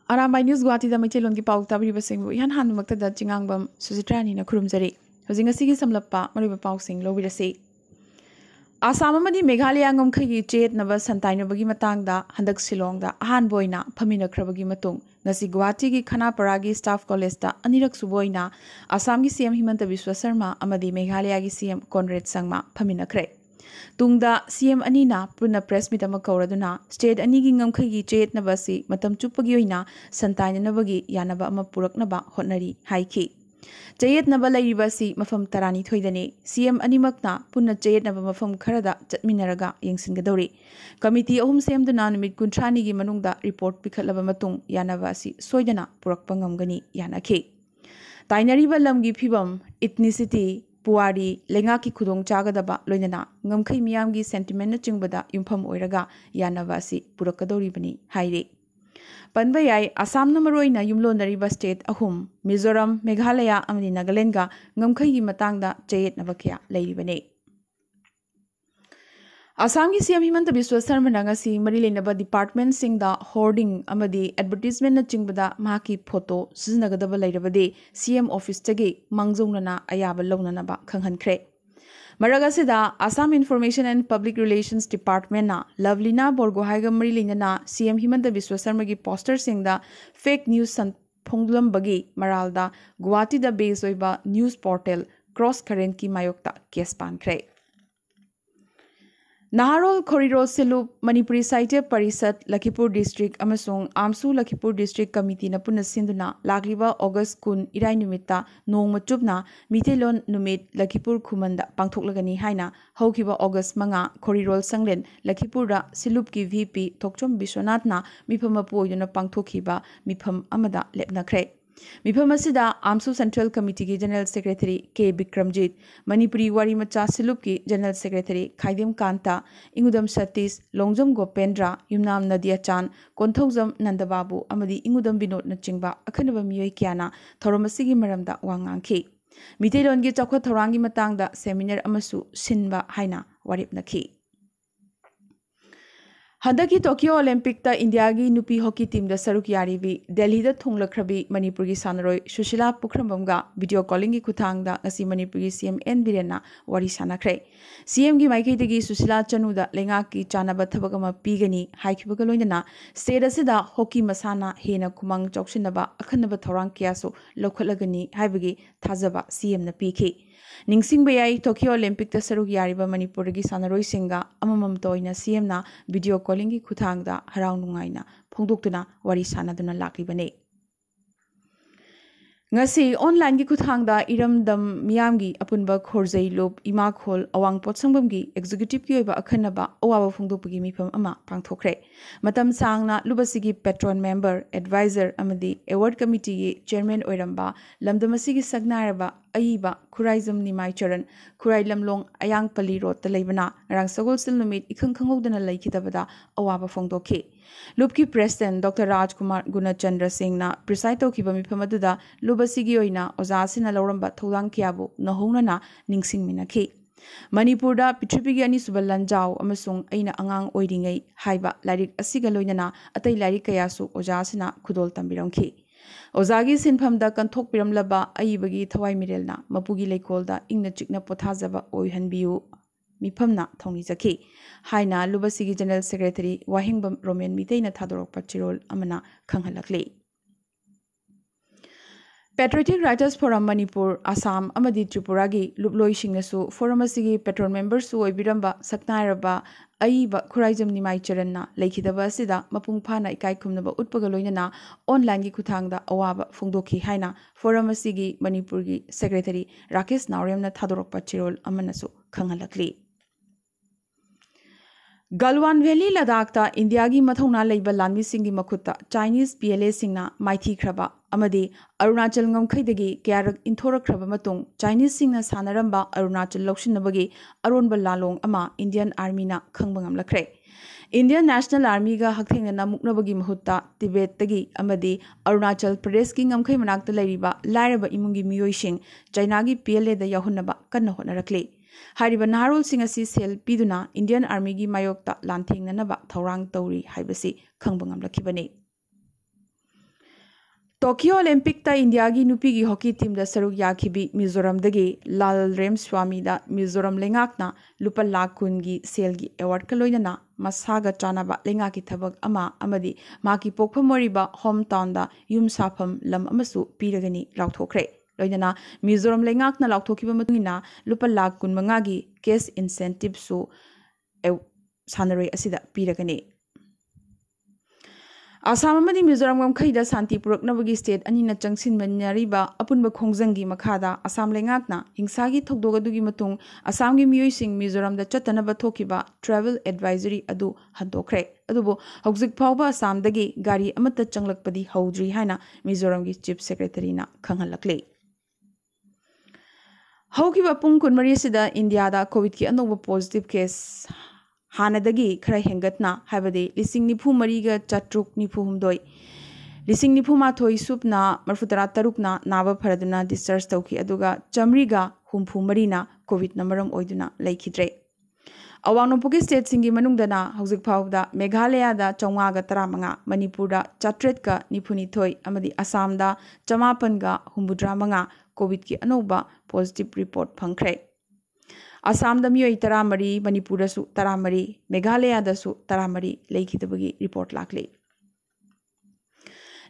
Arambai News Guwahati da Maichailon ki pau tabri basing bu ihan han makta da chingangbam Susitrani na khurumjari hojing asigi samlappa mariba pau sing lobirase Assam amadi Meghalaya ngomkhagi chet naba santainabagi matangda handak Shillongda ahan boina phaminakrabagi matung ngasi Guwahati gi Khanapara gi Staff College da anirak suboina Assam gi CM Himanta Biswa Sarma amadi Meghalaya gi CM Conrad Sangma phaminakre Tungda CM Anina Puna press meet ama kauraduna state anigi ngamkhagi chet nabasi matam chupagi oina santainabagi yanaba ama puraknaba hotnari haiki Jayet naba lairibasi mafam tarani thoidane CM animakna punna jayet naba mafam kharada chatminaraga yengsingadori committee ahum semduna numit kuntrani gi manungda report pikhatlaba matung yanabasi soidana purakpa ngamgani yanakhe tainariba lamgi phibam ethnicity puari lenga ki khudong chagadaba loinana ngamkhai miyamgi sentiment na chingbada yumpham oiraga yanabasi purakadori bani haire Panbayai Assam namaroina yumlonariba state ahum Mizoram Meghalaya amani Nagaland ga ngamkhai matangda jayet nabakya leiribane Assam gi CM Himanta Biswa Sarma ngasi mari lenaba department singda hoarding amadi advertisement na chingbada mahaki photo siznagadaba leirabade CM office tagi mangjongna ayaba lognanaba khanghankhre Maragasida Assam Information and Public Relations Department na Lovelina Borgohaiga Marilina CM Himanta Biswa Sarma gi poster singda fake news san phonglam bagi maralda Guwahati da base oiba news portal Cross Current ki mayokta case pankre Naharol Corridor Silup Manipuri Saitya Parisat Lakhipur District amasung Amsu Lakhipur District Committee na punna sinduna lagliba August kun irai numita nongma chupna Mithelon numit Lakhipur khumanda pangthoklagani haina haukiba August manga Corridor Sanglen Lakhipur da Silup ki VP Thokchom Biswanath na mifam apoyuna pangthokhiba mifam amada lepnakre Mifam asida Amsu Central Committee ki General Secretary K. Bikramjit, Manipuri Warimacha Silup ki General Secretary Khaidem Kanta, Ingudam Satish, Longjam Gopendra, Yumnam Nadia Chan, Konthokjam Nandababu, Amadi Ingudam Binod na chingba akhanaba miyoi kyana thoromasigi maramda wangangki. Mithelongi chakwa thorangi matangda seminar amasu sinba haina waripnakhi. Handaki Tokyo Olympic ta India gi nupi hockey team da saruk yaribi Delhi da thonglakhrabi Manipur gi sanaroi Sushila Pukhrambamga video calling gi kuthang da ngasi Manipur gi CM N Birena wari sanakhre CM gi maikai dagi Sushila Chanu da lenga ki chanaba thabagama pigani haikhibaga loinana state asida hockey masana hena kumang choksinaba akhanaba thorang kyaso lokhalagani haibagi thajaba CM na pikhi Ningsing bayai Tokyo Olympic ta saruk yariba Manipur gi sanaroi singa amamam toina CM na video calling ki kuthang da harau nungaina phongdoktuna wari sanaduna laklibane ngasi online gi kuthang da iramdam miyamgi apunba khorjai lop ima khol awang potsangbam gi executive ki oiba akhanaba awawa phongdokpagi mifam ama pangthokre matam sangna lubasigi patron member advisor amadi award committee gi chairman oiramba lamdamasigi sagnaraba aiba khuraizam nimai charan khurai lamlong ayang pali road ta leibana rang sagol sil numit ikhang khangodana laikhidabada awaba phongdokhi Lupki President Dr. Rajkumar Gunachandra Singh na preside tokiba mifamaduda lubasigi oina ozasina lauramba tholang kyabu nahongnana ningsing minakhi Manipurda Pitripigi ani subalanjao amasung aina angang oiringai haiba larik asiga loinana atai larik kayasu ozasina khudol tambirongki Ozagi sinphamda kanthok piramlaba aibagi thawai mirelna mapugi leikolda ingna chikna pothajaba oihanbiu Mipamna Thongi Zaki. Haina Lubasigi General Secretary Wahingbam Roman Mitaina Thadorok Pachirol Amana Kanghalakli. Patriotic Writers Forum Manipur, Assam, Amadi Tripuragi, Lubloi Shingasu, Forum Asigi, Patron Members Su Biramba, Saknairaba, Aiba, Kuraizam Nimai Charanna, Lakidaba Sida, Mapung Pana Ikai Kumnaba Utpagaloinana, online Kutanga, Awaba, Fundoki Haina, Forum Asigi, Manipurgi, Secretary, Rakesh Nauremna Thadorok Pachirol Amanasu, Kanghalakli. Galwan Valley Ladakh ta India gi mathongna leiba lanmi singi makutta Chinese PLA singna maithi khraba amadi Arunachal ngamkhaidagi kyarak inthora khraba matung Chinese singna sanaramba Arunachal lokshinabagi aronba lalong ama Indian Army na khangbangam lakre Indian National Army ga hakthengna muknabagi mahutta Tibet tagi amadi Arunachal Pradesh ki ngamkhai manakta leiriba lairaba imungi miyoising China gi PLA da yahunaba kanna honarakle Hariba Naharol Singasi Sel Piduna Indian Army gi mayokta lantheng nanaba thorang tauri haibasi khangbangam lakibani Tokyo Olympic ता India की नुपी की hockey team दा सरुक याखिबी मिजोरम दगे लाल RAM स्वामी दा मिजोरम लेंगाकना लुपा लाख कुन की cell की award का लोइना मसागा चानाबा लेंगा की थबक अमा अमदी माकी पोखफम मरिबा होम टाउन दा युम साफम लम अमसु पीरगनी लाउथोखरे लोइना मिजोरम लेंगाकना लाउथोखिबा मतुंगिना लुपा लाख कुन मंगा की केस इंसेंटिव सु सानरोय असिदा पीरगनी आसाम मिजोरम गमखैदा शांति पुरक्नबगी स्टेट अनिना चंगसिनबनरिबा अपुनब खोंजंगी मखादा आसाम लेंगाकना हिंसागी थोकदोगदुगी मतुंग आसाम की मियोइसिंग मिजोरम दा चतनब थोकिबा ट्रैवल एडवाइजरी अदु हंदोखरे अदुबो हौजिक फावबा आसाम दगी गाड़ी अमत चंगलकपदी हौद्री हाइना मिजोरम की चीफ सेक्रेटरी ना खंगहलकले हौकिबा पुंग कुनमरी सिदा इंडिया दा कोविड की अनोब पॉजिटिव केस हानदगी खरा हेंगतना हाबदे लिसिंग निफु मरीगा चट्रुक निफु हुमदोय लिसिंग निफु माथोय सुपना मरफुतरा तरुकना नाबा फरदुना डिस्चार्ज तौखी अदुगा चमरीगा हुमफु मरीना कोविड नमरम ओइदुना लैखिद्रे अवांग नोंपोगी स्टेट सिंगी मनुंगदना हौजिक फावदा मेघालय दा 435 मणिपुर दा 792 अमदी असम दा 585 कोविड की अनोबा पॉजिटिव रिपोर्ट फंखरे असम दमियोई 13 मणिपुर दसु 13 मेघालय दसु 13 लेखिदबगी रिपोर्ट लाखले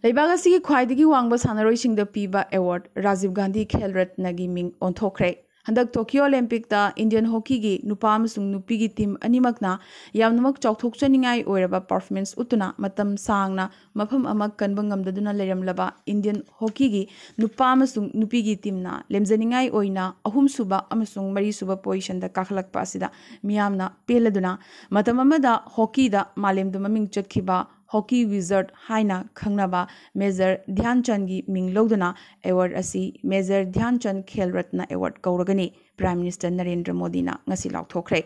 लेबाग असिगी ख्वाइदगी वांगबा सानरोइसिंगदा पीबा अवार्ड राजीव गांधी खेल रत्न गी मिंग ओंथोखरे हंदक टोक्यो ओलंपिक दा इंडियन हॉकी की नुपा अमसुंग नुपी की टीम अनिमकना यामनमक चौथोकचनिंगाई ओइरबा परफॉर्मेंस उतुना मतम सांगना मफम अमक कनबा ngamdaduna लेरमलबा इंडियन हॉकी की नुपा अमसुंग नुपी की टीमना लेमजनिंगाई ओइना अहुम सुबा अमसुंग मरी सुबा पोजिशन दा काखलकपा असिदा मियामना पेलदुना मतम अमदा हॉकी दा मालेमदा ममिंग चटखिबा हॉकी विजर्ड हाइना खंगनबा मेजर ध्यानचंद की मिंग लौदना अवार्ड असी मेजर ध्यानचंद खेल रत्न अवार्ड कौरगनी प्राइम मिनिस्टर नरेंद्र मोदी ना ngasi लाउथोखरे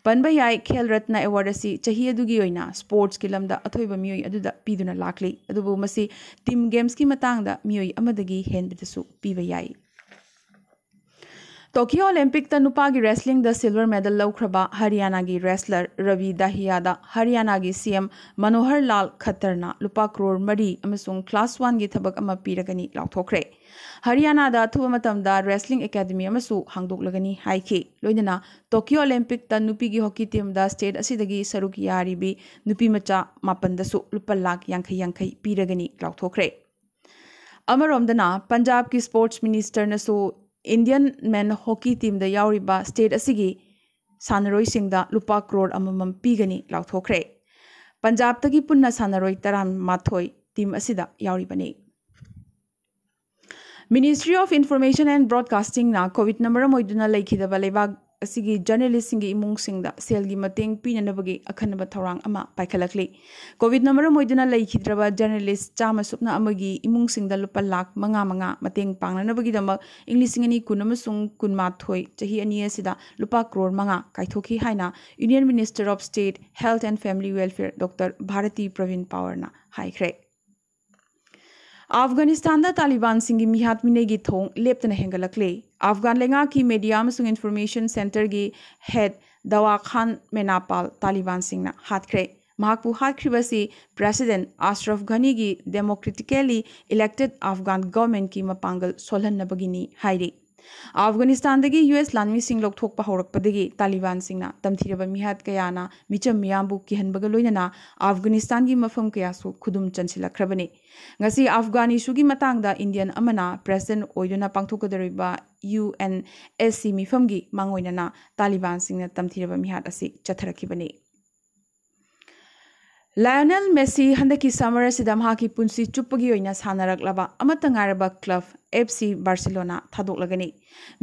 पनबा याई खेल रत्न अवार्ड असी चही अदुगी ओइना स्पोर्ट्स की लमदा अथोइबा मियोई अदुदा पीदुना लाखली अदुबु मसी टीम गेम्स की मतांगदा मियोई अमदगी हेनबिदसु पीबा याई टोक्यो ओलंपिक ता नुपा की रेसलिंग द सिल्वर मेडल लौख्रबा हरियाणा की रेसलर रवि दाहिया दा हरियाणा की सीएम मनोहर लाल खत्तरना लुपा करोड़ मरी अमसुंग क्लास 1 की थबक अमा पीरगनी लाउथोखरे हरियाणा दा थुबा मतमदा रेसलिंग एकेडमी अमसु हांगदोकलगनी हाइखी लोइदना टोक्यो ओलंपिक ता नुपी की हॉकी टीम दा स्टेट असिदगी सरुक यारिबी नुपी मचा मापनदसु लुपा लाख यांखै यांखै पीरगनी लाउथोखरे अमरोमदना पंजाब की स्पोर्ट्स मिनिस्टर नसु इंडियन मेन हॉकी टीम दा यावरिबा स्टेट असिगी सानरोई सिंगदा लुपा करोड़ अममम पीगनी लाउथोखरे पंजाब तगी पुन्ना सानरोई 13 टीम असिदा यावरिबनी ministry of information and broadcasting ना कोविड नंबर मोइदुना लेखिदबा लेबाग असिगी जर्नलिस्ट सिंगी इमुंग सिंगदा सेल की मतेंग पीननबगी अखनबा थौरांग अमा पाइखलकली कोविड नंबर मोइदुना लेखिद्रबा जर्नलिस्ट चामा सुपना अमगी इमुंग सिंगदा लुपा लाख मंगा मतेंग पांगनबगी दमक इंग्लिसिंगनी कुनमसुंग कुनमाथोय चही अनि असिदा लुपा करोड़ मंगा काइथोखी हाइना union minister of state health and family welfare doctor Bharati Pravin पावरना हाइख्रे अफगानिस्तान दा तालिबान सिंगी मिहात मिने की थोंग लेप्तना हेंगलकले अफगान लेंगा की मीडिया अमसुंग इंफॉर्मेशन सेंटर की हेड दवा खान मेनापाल तालिबान सिंगना हाथख्रे महाकपु हाथख्रिबसी प्रेसिडेंट अशरफ घनी की डेमोक्रेटिकली इलेक्टेड अफगान गवर्नमेंट की मपांगल सोलहनबगिनी हाइरी अफगानिस्तान दगी यूएस लानमी सिंग लोकथोकपा हौरकपदगी तालिबान सिंगना तमथिरबा मिहात कयाना मिचम मियामबु किहनबगा लोइनना अफगानिस्तान की मफम कयासु खुदुम चनसिलखरबने ngasi अफगान इशू की मतंगदा इंडियन अमना प्रेसिडेंट ओइदुना पांगथोकदरिबा UNSC मिफमगी मांगोइनना तालिबान सिंगना तमथिरबा मिहात असि चथरखिबने लायनल मेसी हंदकी समर असिदा महाकी पुंसी चुप्पगी ओइना सानरकलबा अमतंगारबा क्लब FC बार्सिलोना थादोकलगनी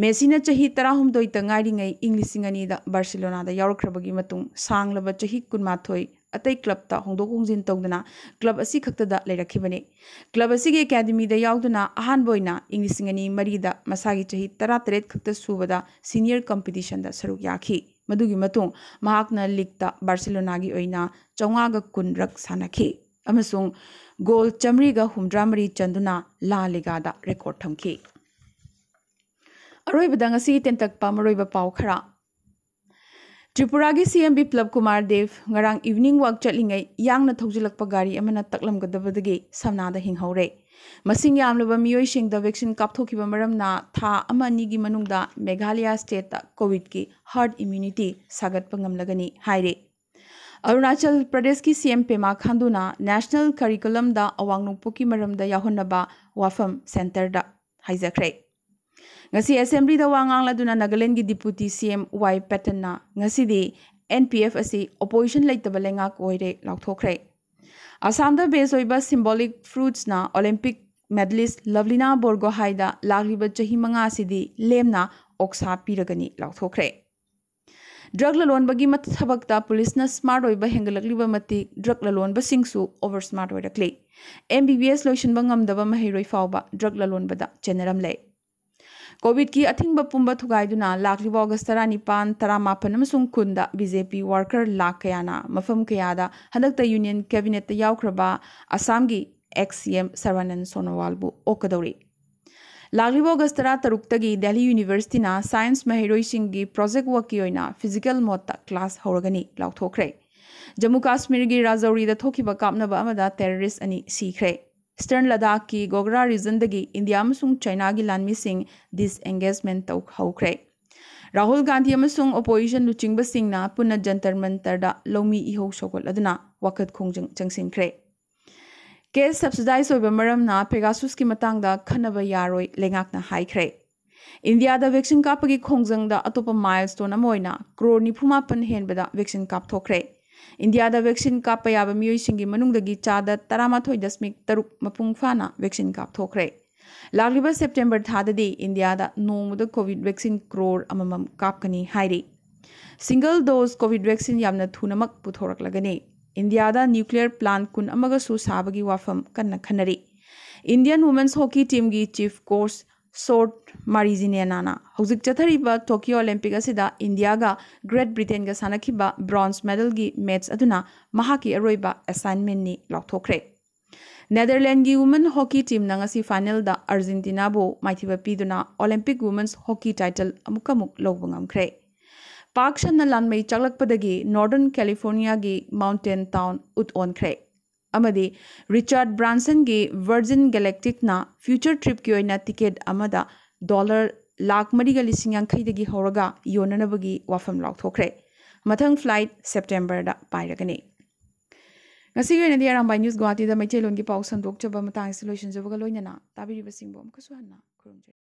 मेसीना चही 13 तंगारिङै इंग्लिसिंगनी दा बार्सिलोना दा यावरखरबगी मतुंग सांगलबा चही 18 अतै क्लब ता होंदोक होंजिन तौदना क्लब असि खक्तदा लेरखिबने क्लब असि की एकेडमी दा यावदुना अहान बोइना इंग्लिसिंगनी मरीदा मसागी चही 13 खक्ता सुबदा सीनियर कंपटीशन दा सरुक याखी मदुगी मतुंग महाकना लीग बार्सिलोना की ओइना 410 रक सानखी अमसुंग गोल 173 चंदुना ला लिगादा record थमखी अरोइबदा ngasi tentak pa maroiba pau khara Tripura ki CM Biplab Kumar Dev ngarang evening walk chatlingai yangna thojilakpa gari amana taklamgadabadagi samnada hinghore. Masing yamlaba miyoi singda vaccine kapthokiba maramna tha ama nigi manungda Meghalaya state ta COVID ki herd immunity sagatpa ngamlagani haire. Arunachal Pradesh ki CM Pema Khanduna National Curriculum da awangnungpuki maramda yahonnaba wafam center da haijakre. Ngasi assembly da wangang laduna Nagaland gi deputy CM Y Patten na ngasi di NPF asi opposition laitaba lengak oire laukthokre. Assam da base oiba symbolic fruits na Olympic medalist Lovelina Borgohain da lagliba chahi manga asidi lemna oksa piragani laukthokre. Drug lalonbagi mathabakta police na smart oiba hengalakliba mati drug lalonba singsu over smart oirakle. MBBS loishin bangam daba mahiroi fauba drug lalonbada generam le. COVID ki athingba pumba thugaiduna lakliba August 19 taramapan amasung kunda BJP worker lakayana mafam kayada hadakta union cabinet ta yaukraba Assam gi ex-CM Sarvanan Sonowal bu okadori. Lakliba August 13 gi Delhi University na science mahiroi singi project work ki oina physical mode class horagani laukthokre. Jammu Kashmir gi Rajouri da thokiba kapnaba amada terrorist ani sikre. Eastern Ladakh ki Gogra region dagi India amasung China gi lanmi sing disengagement tau haukre. Rahul Gandhi amasung opposition luchingba singna punna jantar mantar da lomi iho sokol aduna wakat khongjang changsinkre. Case subsidize oiba maramna Pegasus ki matangda khanaba yaroi lengakna haikre. India da vaccine kapagi khongjang da atopa milestone amoina crore niphuma henbada vaccine kap thokre. India da vaccine kap payaba miyoi singi manungdagi chada 13.3 mapung fana vaccine kap thokre. Lagliba September thadadi India da nomuda COVID vaccine crore amamam kapkani hairi. Single dose COVID vaccine yamna thunamak puthorak lagani. India da nuclear plant kun amagasu sabagi wafam kanna khanari. Indian women's hockey team gi chief coach Sort Marizinena Houzik Chathariba Tokyo Olympic asida India ga Great Britain ga sanakiba bronze medal gi match aduna mahaki aroiba assignment ni laukthokre. Netherlands gi women hockey team na ngasi final da Argentina bo maithiba piduna Olympic women's hockey title amukamuk lobungamkre. Park Shanna Lanmei chaklakpadagi Northern California gi mountain town utonkre. Amadi Richard Branson gi Virgin Galactic na future trip ki oina ticket amada $1,00,000 dagi horaga yonanabagi wafam laukthokre. Mathang flight September da pairagani. Ngasi oina di Arambai News Guwahati da maichelon gi pau sandok chaba matang solution jabaga loinana tabiri basingbo amkasu hanna kurumjai.